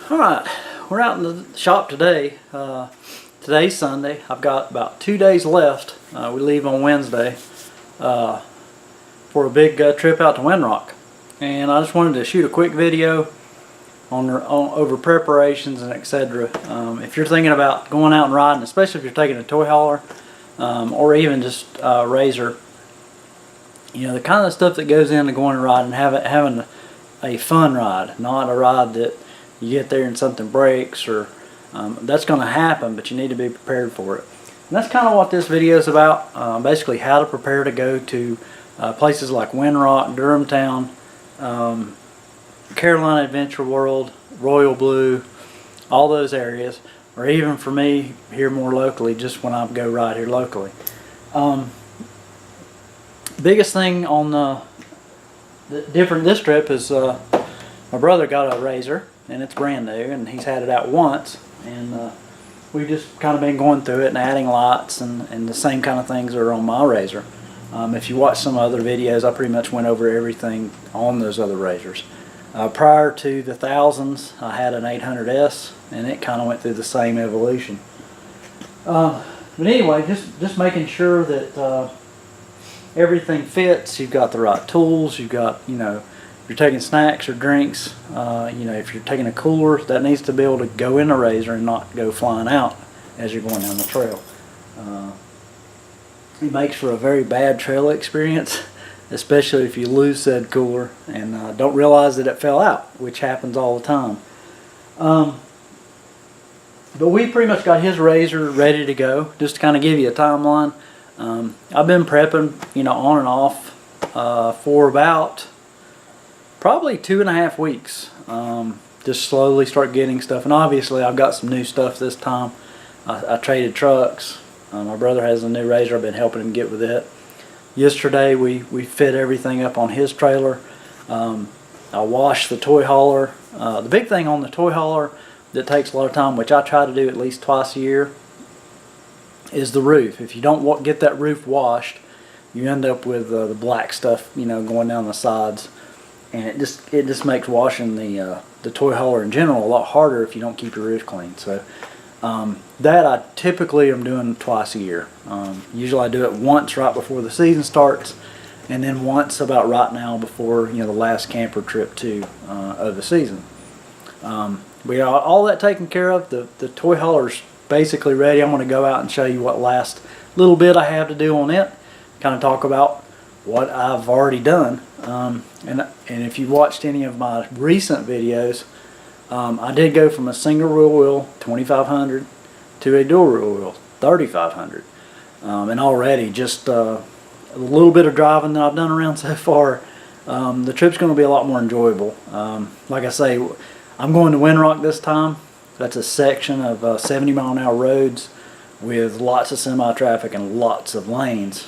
Alright, we're out in the shop today. Today's Sunday. I've got about 2 days left. We leave on Wednesday for a big trip out to Windrock. And I just wanted to shoot a quick video on over preparations and etc. If you're thinking about going out and riding, especially if you're taking a toy hauler or even just RZR, you know, the kind of stuff that goes into going and riding, having a fun ride, not a ride that you get there and something breaks, or that's going to happen, but you need to be prepared for it. And that's kind of what this video is about, basically how to prepare to go to places like Windrock, Durham Town, Carolina Adventure World, Royal Blue, all those areas, or even for me here more locally, just when I go ride here locally. Biggest thing on this trip is my brother got a RZR, and it's brand new, and he's had it out once, and we've just kind of been going through it and adding lights and the same kind of things that are on my RZR. If you watch some other videos, I pretty much went over everything on those other RZRs. Prior to the thousands, I had an 800S, and it kind of went through the same evolution. But anyway, just making sure that everything fits. You've got the right tools. You've got, you know, if you're taking snacks or drinks, you know, if you're taking a cooler, that needs to be able to go in the RZR and not go flying out as you're going down the trail. It makes for a very bad trail experience, especially if you lose said cooler and don't realize that it fell out, which happens all the time. But we pretty much got his RZR ready to go. Just to kind of give you a timeline, I've been prepping, you know, on and off for about probably 2.5 weeks. Just slowly start getting stuff, and obviously I've got some new stuff this time. I traded trucks. My brother has a new RZR. I've been helping him get with it. Yesterday we fit everything up on his trailer. I washed the Toyhauler. The big thing on the Toyhauler that takes a lot of time, which I try to do at least twice a year, is the roof. If you don't get that roof washed, you end up with the black stuff, you know, going down the sides, and it just makes washing the Toyhauler in general a lot harder if you don't keep your roof clean. So that I typically am doing twice a year. Usually I do it once right before the season starts, and then once about right now before, you know, the last camper trip too of the season. We got all that taken care of. The Toyhauler's basically ready. I'm going to go out and show you what last little bit I have to do on it. Kind of talk about what I've already done. And if you watched any of my recent videos, I did go from a single rear wheel 2500 to a dual rear wheel 3500. And already just a little bit of driving that I've done around so far, the trip's going to be a lot more enjoyable. Like I say, I'm going to Windrock this time. That's a section of 70-mile-an-hour roads with lots of semi-traffic and lots of lanes.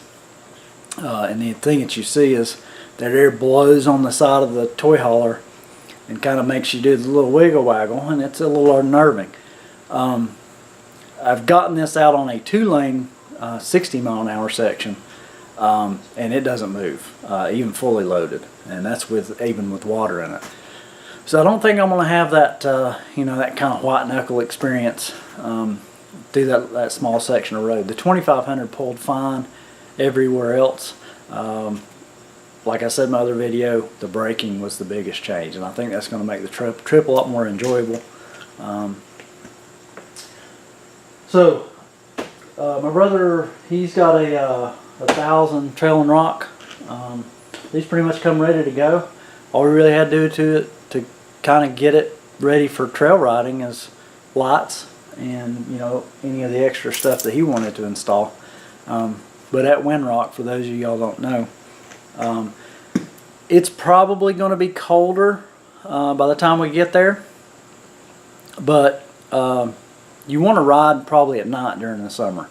And the thing that you see is that air blows on the side of the Toyhauler and kind of makes you do the little wiggle waggle, and it's a little unnerving. I've gotten this out on a 2-lane 60-mile-an-hour section, and it doesn't move, even fully loaded, and that's even with water in it. So I don't think I'm going to have that, you know, that kind of white knuckle experience through that small section of road. The 2500 pulled fine everywhere else. Like I said in my other video, the braking was the biggest change, and I think that's going to make the trip a lot more enjoyable. My brother, he's got a 1000 Trail and Rock. These pretty much come ready to go. All we really had to do to it to kind of get it ready for trail riding is lights and, you know, any of the extra stuff that he wanted to install. But at Windrock, for those of y'all don't know, it's probably going to be colder by the time we get there, but you want to ride probably at night during the summer,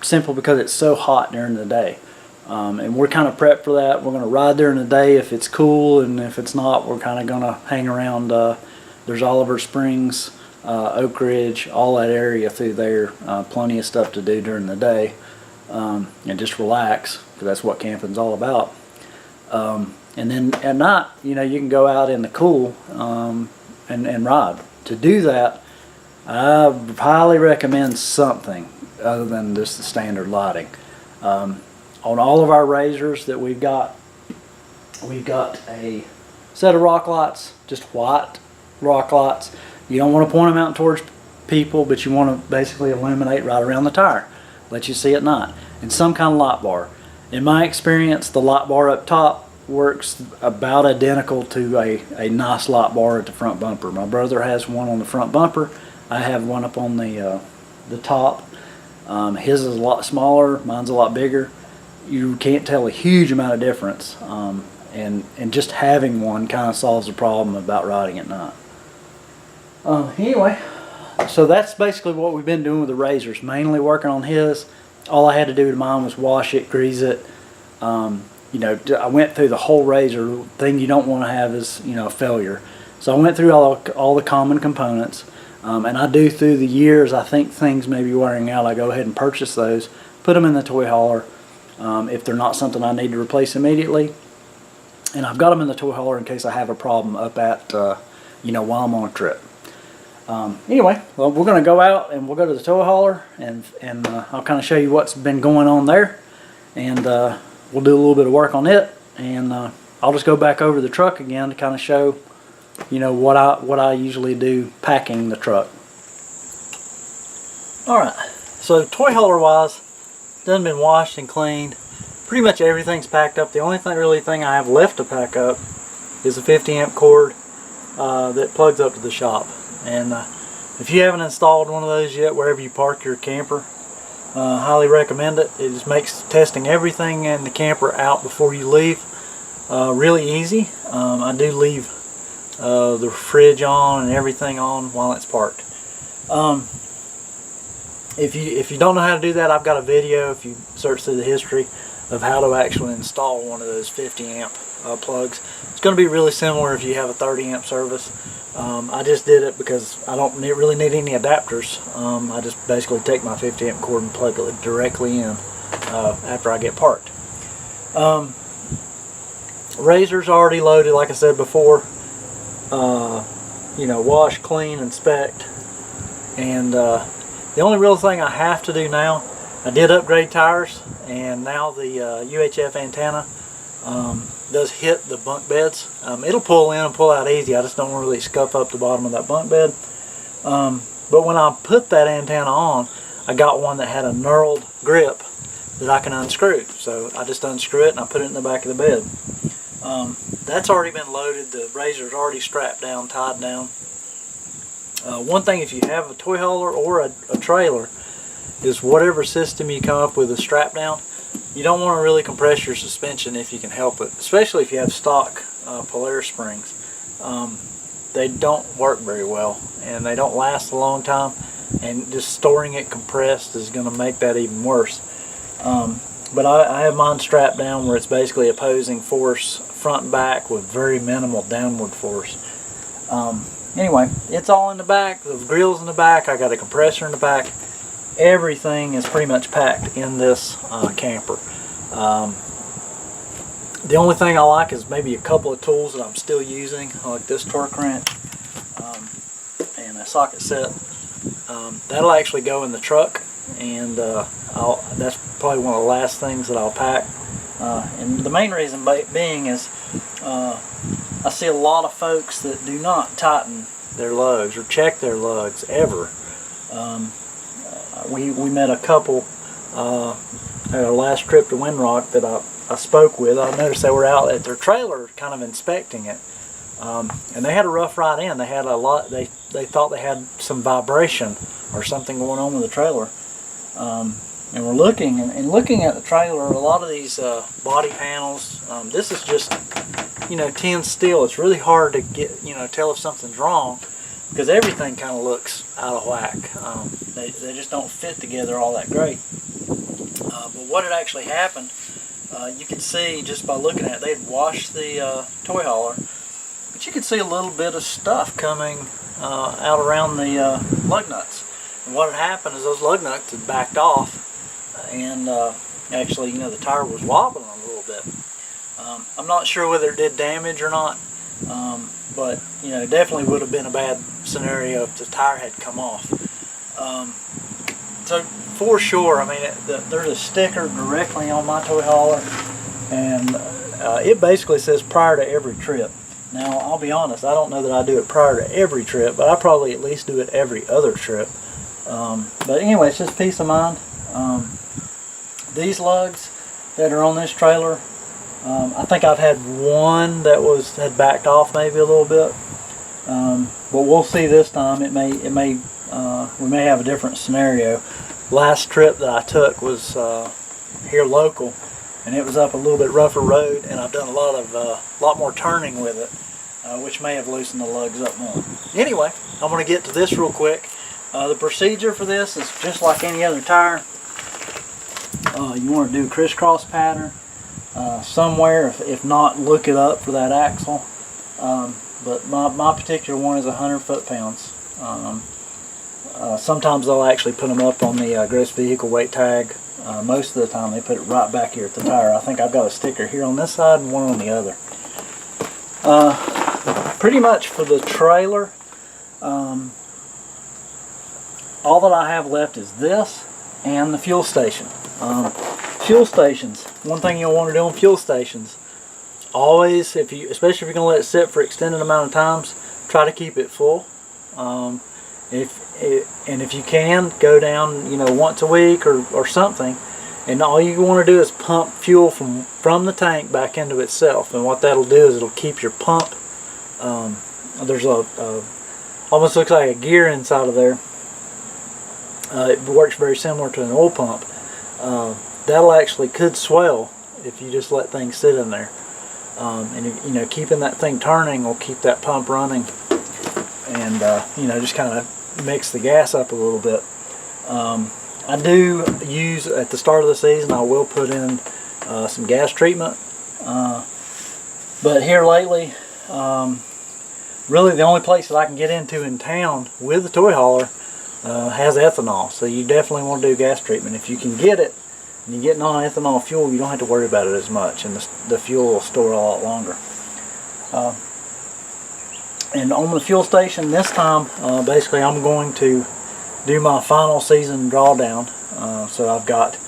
simply because it's so hot during the day. And we're kind of prepped for that. We're going to ride during the day if it's cool, and if it's not, we're kind of going to hang around. There's Oliver Springs, Oak Ridge, all that area through there. Plenty of stuff to do during the day, and just relax, because that's what camping's all about. And then at night, you know, you can go out in the cool and ride to do that, I highly recommend something other than just the standard lighting. On all of our RZRs that we've got a set of rock lights, just white rock lights. You don't want to point them out towards people, but you want to basically illuminate right around the tire, let you see at night. And some kind of light bar. In my experience, the light bar up top works about identical to a nice light bar at the front bumper. My brother has one on the front bumper. I have one up on the top. His is a lot smaller, mine's a lot bigger. You can't tell a huge amount of difference, and just having one kind of solves the problem about riding at night. Anyway, so that's basically what we've been doing with the RZRs, mainly working on his. All I had to do to mine was wash it, grease it. You know, I went through the whole RZR. The thing you don't want to have is, you know, a failure. So I went through all the common components, and I do through the years. I think things may be wearing out. I go ahead and purchase those, put them in the toy hauler if they're not something I need to replace immediately. And I've got them in the toy hauler in case I have a problem up at, you know, while I'm on a trip. Anyway, well, we're going to go out and we'll go to the toy hauler, and I'll kind of show you what's been going on there, and we'll do a little bit of work on it, and I'll just go back over the truck again to kind of show, you know, what I usually do packing the truck. Alright, so toy hauler wise, done been washed and cleaned. Pretty much everything's packed up. The only thing I have left to pack up is a 50 amp cord that plugs up to the shop. And if you haven't installed one of those yet wherever you park your camper, highly recommend it. It just makes testing everything in the camper out before you leave really easy. I do leave the fridge on and everything on while it's parked. If you don't know how to do that, I've got a video, if you search through the history, of how to actually install one of those 50 amp plugs. It's going to be really similar if you have a 30 amp service. I just did it because I don't really need any adapters. I just basically take my 50 amp cord and plug it directly in after I get parked. RZR's already loaded, like I said before. You know, wash, clean, inspect, and the only real thing I have to do now, I did upgrade tires, and now the UHF antenna does hit the bunk beds. It'll pull in and pull out easy. I just don't want to really scuff up the bottom of that bunk bed. But when I put that antenna on, I got one that had a knurled grip that I can unscrew. So I just unscrew it and I put it in the back of the bed. That's already been loaded. The RZR's already strapped down, tied down. One thing, if you have a toy hauler or a trailer, is whatever system you come up with a strap down, you don't want to really compress your suspension if you can help it, especially if you have stock Polaris springs. They don't work very well, and they don't last a long time, and just storing it compressed is going to make that even worse. But I have mine strapped down where it's basically opposing force front and back with very minimal downward force. Anyway, it's all in the back. The grill's in the back. I got a compressor in the back. Everything is pretty much packed in this camper. The only thing I like is maybe a couple of tools that I'm still using, like this torque wrench and a socket set. That'll actually go in the truck, and that's probably one of the last things that I'll pack. And the main reason being is I see a lot of folks that do not tighten their lugs or check their lugs ever. We met a couple at our last trip to Windrock that I spoke with. I noticed they were out at their trailer kind of inspecting it, and they had a rough ride in. They had a lot. They thought they had some vibration or something going on with the trailer, and we're looking and looking at the trailer. A lot of these body panels. This is just, you know, tin steel. It's really hard to get, you know, tell if something's wrong, because everything kind of looks out of whack. They just don't fit together all that great. But what had actually happened, you could see just by looking at it, they had washed the toy hauler, but you could see a little bit of stuff coming out around the lug nuts. And what had happened is those lug nuts had backed off, and actually, you know, the tire was wobbling a little bit. I'm not sure whether it did damage or not, but you know, it definitely would have been a bad scenario if the tire had come off. So for sure, I mean, there's a sticker directly on my toy hauler, and it basically says prior to every trip. Now, I'll be honest, I don't know that I do it prior to every trip, but I probably at least do it every other trip. But anyway, it's just peace of mind. These lugs that are on this trailer, I think I've had one that had backed off maybe a little bit, but we'll see this time. We may have a different scenario. Last trip that I took was here local, and it was up a little bit rougher road, and I've done a lot more turning with it, which may have loosened the lugs up more. Anyway, I'm going to get to this real quick. The procedure for this is just like any other tire. You want to do a crisscross pattern somewhere. If not, look it up for that axle. But my particular one is 100 foot-pounds. Sometimes they'll actually put them up on the gross vehicle weight tag. Most of the time they put it right back here at the tire. I think I've got a sticker here on this side and one on the other. Pretty much for the trailer, all that I have left is this and the fuel station. Fuel stations, one thing you'll want to do on fuel stations, always, especially if you're going to let it sit for extended amount of times, try to keep it full. If you can, go down, once a week or something, and all you want to do is pump fuel from the tank back into itself. And what that'll do is it'll keep your pump. There's almost looks like a gear inside of there. It works very similar to an oil pump. That'll actually could swell if you just let things sit in there. And keeping that thing turning will keep that pump running, and just kind of mix the gas up a little bit. I do use, at the start of the season, I will put in some gas treatment, but here lately, really the only place that I can get into in town with the toy hauler has ethanol, so you definitely want to do gas treatment. If you can get it and you're getting on ethanol fuel, you don't have to worry about it as much, and the fuel will store a lot longer. And on the fuel station this time, basically I'm going to do my final season drawdown. So I've got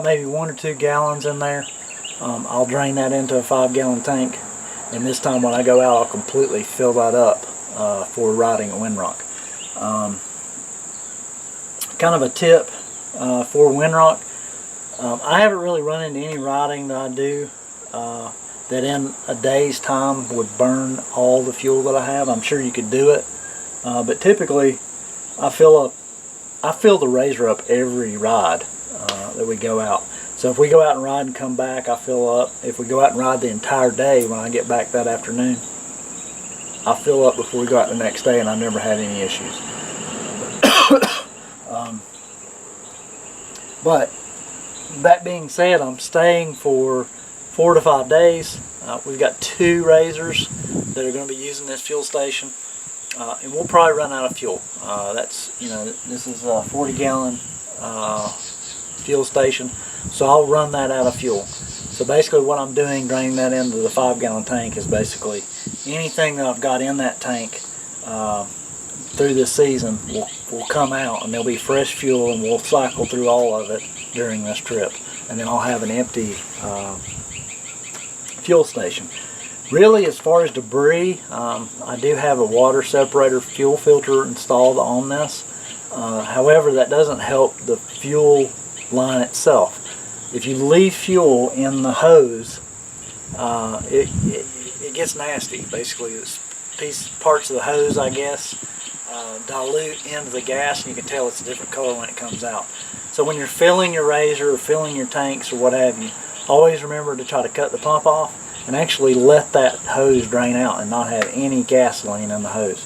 maybe 1 or 2 gallons in there. I'll drain that into a 5-gallon tank, and this time when I go out, I'll completely fill that up for riding at Windrock. Kind of a tip for Windrock. I haven't really run into any riding that I do that in a day's time would burn all the fuel that I have. I'm sure you could do it, but typically I fill the RZR up every ride that we go out. So if we go out and ride and come back, I fill up. If we go out and ride the entire day, when I get back that afternoon, I fill up before we go out the next day, and I've never had any issues. But that being said, I'm staying for 4 to 5 days. We've got 2 RZRs that are going to be using this fuel station, and we'll probably run out of fuel. This is a 40-gallon fuel station, so I'll run that out of fuel. So basically what I'm doing, draining that into the 5-gallon tank, is basically anything that I've got in that tank through this season will come out, and there'll be fresh fuel, and we'll cycle through all of it during this trip, and then I'll have an empty fuel station. Really, as far as debris, I do have a water separator fuel filter installed on this. However, that doesn't help the fuel line itself. If you leave fuel in the hose, it gets nasty. Basically, parts of the hose, I guess, dilute into the gas, and you can tell it's a different color when it comes out. So when you're filling your RZR or filling your tanks or what have you, always remember to try to cut the pump off and actually let that hose drain out and not have any gasoline in the hose.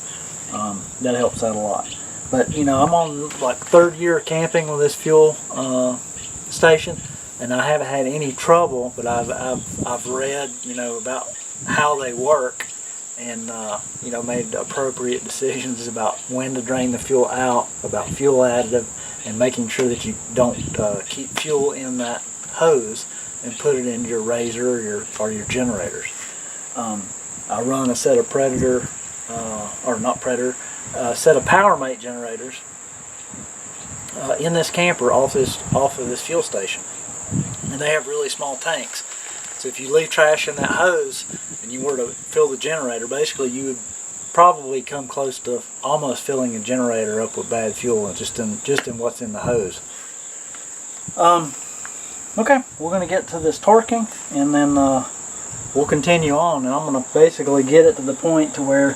That helps out a lot. But I'm on like 3rd year camping with this fuel station, and I haven't had any trouble. But I've read about how they work, and made appropriate decisions about when to drain the fuel out, about fuel additive, and making sure that you don't keep fuel in that hose and put it in your RZR or your generators. I run a set of Predator, or not Predator, set of PowerMate generators in this camper off of this fuel station, and they have really small tanks. So if you leave trash in that hose and you were to fill the generator, basically you would probably come close to almost filling a generator up with bad fuel, and just in what's in the hose. Okay, we're going to get to this torquing, and then we'll continue on, and I'm going to basically get it to the point to where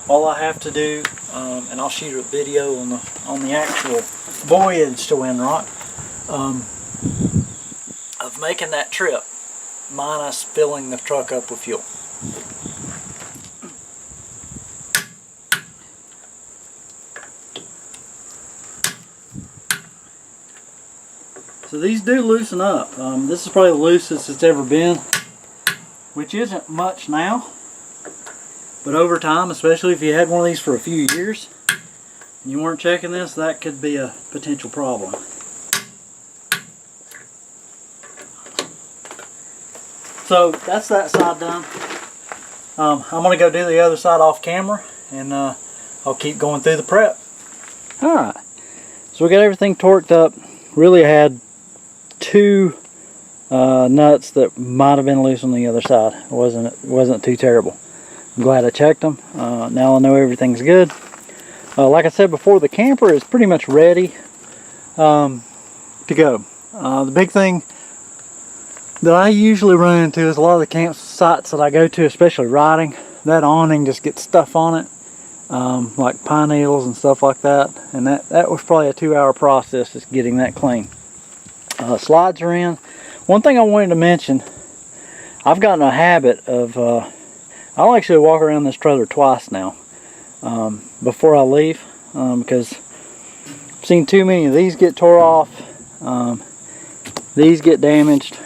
all I have to do, and I'll shoot a video on the actual voyage to Windrock, of making that trip, minus filling the truck up with fuel. So these do loosen up. This is probably the loosest it's ever been, which isn't much now, but over time, especially if you had one of these for a few years and you weren't checking this, that could be a potential problem. So that's that side done. I'm going to go do the other side off camera, and I'll keep going through the prep. Alright, so we got everything torqued up. Really had two nuts that might have been loose on the other side. It wasn't too terrible. I'm glad I checked them. Now I know everything's good. Like I said before, the camper is pretty much ready to go. The big thing that I usually run into is a lot of the campsites that I go to, especially riding, that awning just gets stuff on it, like pine needles and stuff like that, and that was probably a 2-hour process just getting that clean. Slides are in. One thing I wanted to mention, I've gotten a habit of, I'll actually walk around this trailer twice now before I leave, because I've seen too many of these get tore off, these get damaged.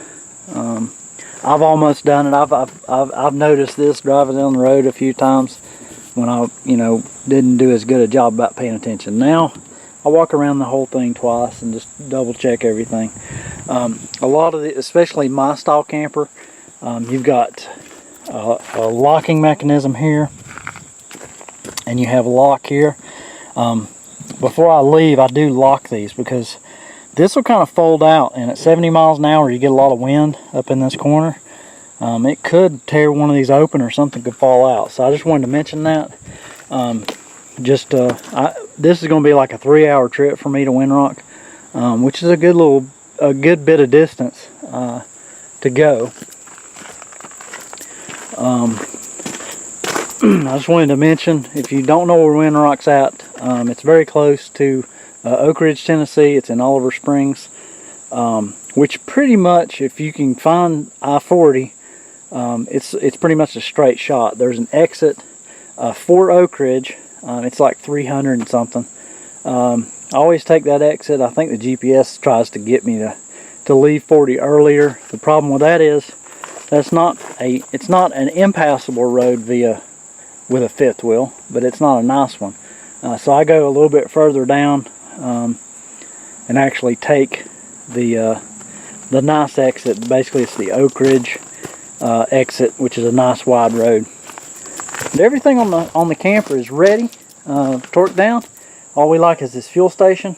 I've almost done it. I've noticed this driving down the road a few times when I didn't do as good a job about paying attention. Now I walk around the whole thing twice and just double check everything. A lot of the, especially my style camper, you've got a locking mechanism here, and you have a lock here. Before I leave, I do lock these, because this will kind of fold out, and at 70 miles an hour you get a lot of wind up in this corner. It could tear one of these open, or something could fall out. So I just wanted to mention that. This is going to be like a 3-hour trip for me to Windrock, which is a good bit of distance to go. I just wanted to mention, if you don't know where Windrock's at, it's very close to Oak Ridge, Tennessee. It's in Oliver Springs, which pretty much, if you can find I-40, it's pretty much a straight shot. There's an exit for Oak Ridge. It's like 300 and something. I always take that exit. I think the GPS tries to get me to leave 40 earlier. The problem with that is it's not an impassable road with a fifth wheel, but it's not a nice one. So I go a little bit further down and actually take the nice exit. Basically, it's the Oak Ridge exit, which is a nice wide road. But everything on the camper is ready, torqued down. All we like is this fuel station.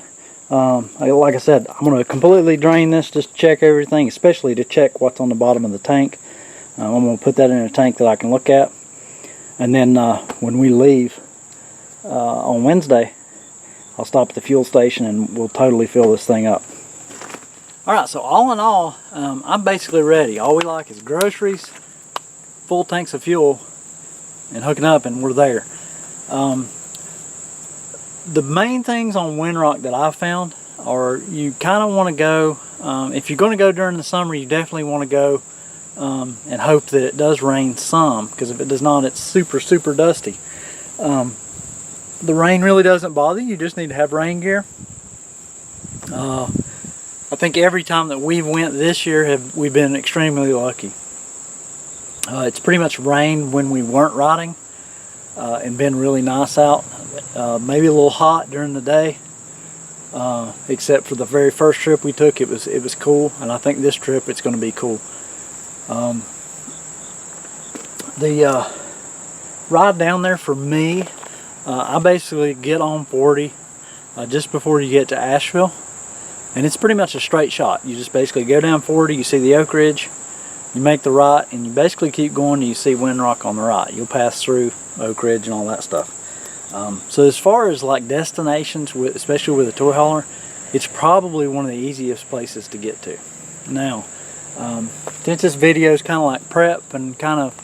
Like I said, I'm going to completely drain this, just check everything, especially to check what's on the bottom of the tank. I'm going to put that in a tank that I can look at. And then when we leave on Wednesday, I'll stop at the fuel station and we'll totally fill this thing up. Alright, so all in all, I'm basically ready. All we like is groceries, full tanks of fuel, and hooking up, and we're there. The main things on Windrock that I've found are, you kind of want to go, if you're going to go during the summer, you definitely want to go and hope that it does rain some, because if it does not, it's super dusty. The rain really doesn't bother you, just need to have rain gear. I think every time that we've went this year, we've been extremely lucky. It's pretty much rained when we weren't riding, and been really nice out. Maybe a little hot during the day, except for the very first trip we took. It was cool, and I think this trip it's going to be cool. The ride down there for me, I basically get on 40 just before you get to Asheville, and it's pretty much a straight shot. You just basically go down 40, you see the Oak Ridge, you make the right, and you basically keep going and you see Windrock on the right. You'll pass through Oak Ridge and all that stuff. So as far as like destinations, especially with a Toyhauler, it's probably one of the easiest places to get to. Now, since this video is kind of like prep and kind of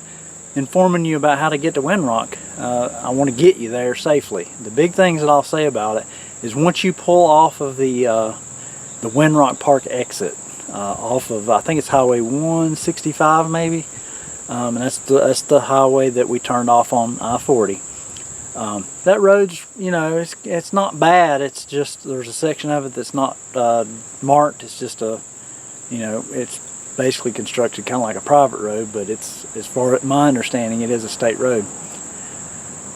informing you about how to get to Windrock, I want to get you there safely. The big things that I'll say about it is once you pull off of the Windrock Park exit, off of, I think it's Highway 165 maybe, and that's the highway that we turned off on I-40. That road's, you know, it's not bad. It's just there's a section of it that's not marked. It's just a, you know, it's basically constructed kind of like a private road, but it's, as far as my understanding, it is a state road.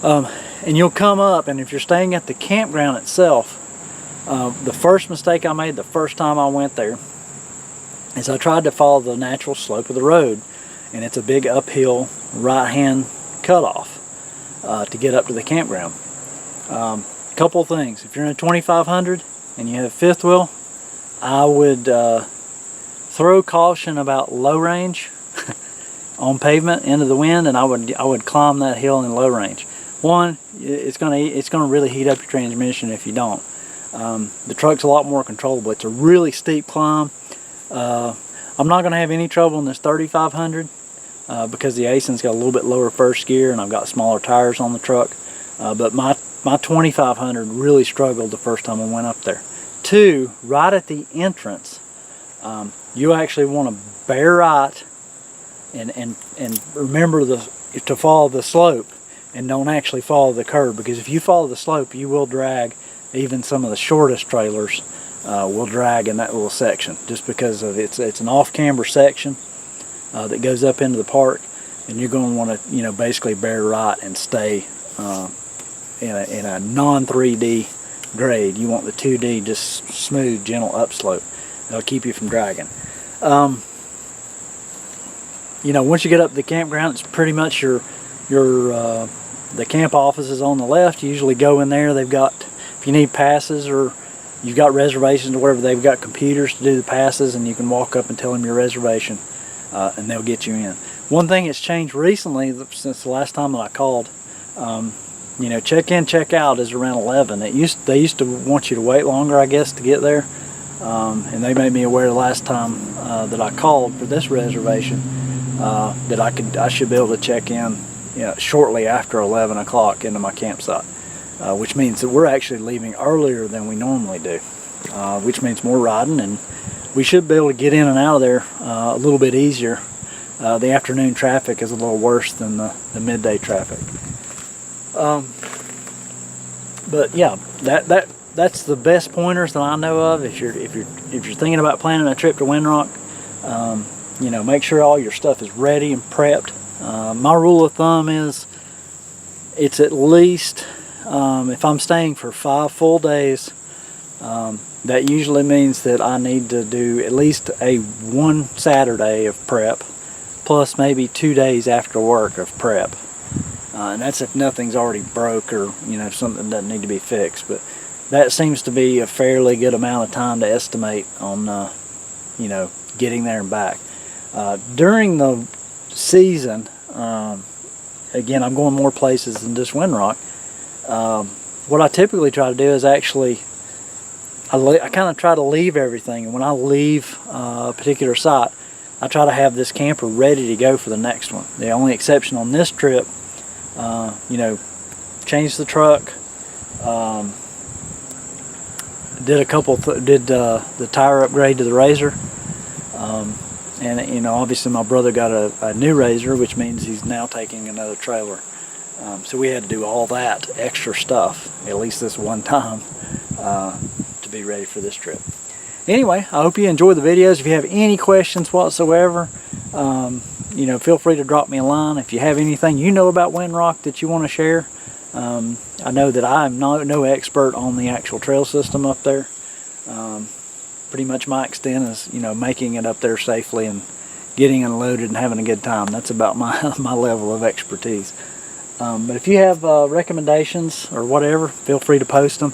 And you'll come up, and if you're staying at the campground itself, the first mistake I made the first time I went there is I tried to follow the natural slope of the road, and it's a big uphill right-hand cutoff to get up to the campground. Couple things: if you're in a 2500 and you have fifth wheel, I would throw caution about low range on pavement into the wind, and I would climb that hill in low range. One, it's gonna really heat up your transmission if you don't. The truck's a lot more controllable. It's a really steep climb. I'm not gonna have any trouble in this 3500 because the Asen's got a little bit lower first gear and I've got smaller tires on the truck. But my 2500 really struggled the first time I went up there. Two, right at the entrance, you actually want to bear right and remember to follow the slope, and don't actually follow the curb, because if you follow the slope you will drag. Even some of the shortest trailers will drag in that little section, just because of it's an off-camber section that goes up into the park, and you're going to want to, you know, basically bear right and stay in a non-3D grade. You want the 2D just smooth, gentle upslope. That'll keep you from dragging. You know, once you get up to the campground, it's pretty much the camp office is on the left. You usually go in there. They've got, if you need passes or you've got reservations or whatever, they've got computers to do the passes, and you can walk up and tell them your reservation, and they'll get you in. One thing that's changed recently since the last time that I called, you know, check in, check out is around 11. They used to want you to wait longer, I guess, to get there, and they made me aware the last time that I called for this reservation that I should be able to check in, you know, shortly after 11 o'clock into my campsite, which means that we're actually leaving earlier than we normally do, which means more riding, and we should be able to get in and out of there a little bit easier. The afternoon traffic is a little worse than the midday traffic. But yeah, that's the best pointers that I know of. If you're thinking about planning a trip to Windrock, you know, make sure all your stuff is ready and prepped. My rule of thumb is it's at least, if I'm staying for 5 full days, that usually means that I need to do at least one Saturday of prep, plus maybe 2 days after work of prep. And that's if nothing's already broke or, you know, something doesn't need to be fixed. But that seems to be a fairly good amount of time to estimate on, you know, getting there and back. During the season, again, I'm going more places than just Windrock. What I typically try to do is actually, I kind of try to leave everything, and when I leave a particular site, I try to have this camper ready to go for the next one. The only exception on this trip, you know, changed the truck, did the tire upgrade to the RZR, and you know, obviously my brother got a new RZR, which means he's now taking another trailer. So we had to do all that extra stuff, at least this one time, to be ready for this trip. Anyway, I hope you enjoyed the videos. If you have any questions whatsoever, you know, feel free to drop me a line. If you have anything you know about Windrock that you want to share, I know that I'm no expert on the actual trail system up there. Pretty much my extent is, you know, making it up there safely and getting unloaded and having a good time. That's about my level of expertise. But if you have recommendations or whatever, feel free to post them.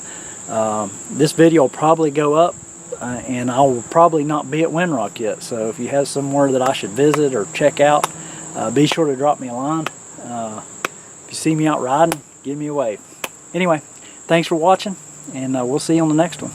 This video will probably go up, and I will probably not be at Windrock yet. So if you have somewhere that I should visit or check out, be sure to drop me a line. If you see me out riding, give me a wave. Anyway, thanks for watching, and we'll see you on the next one.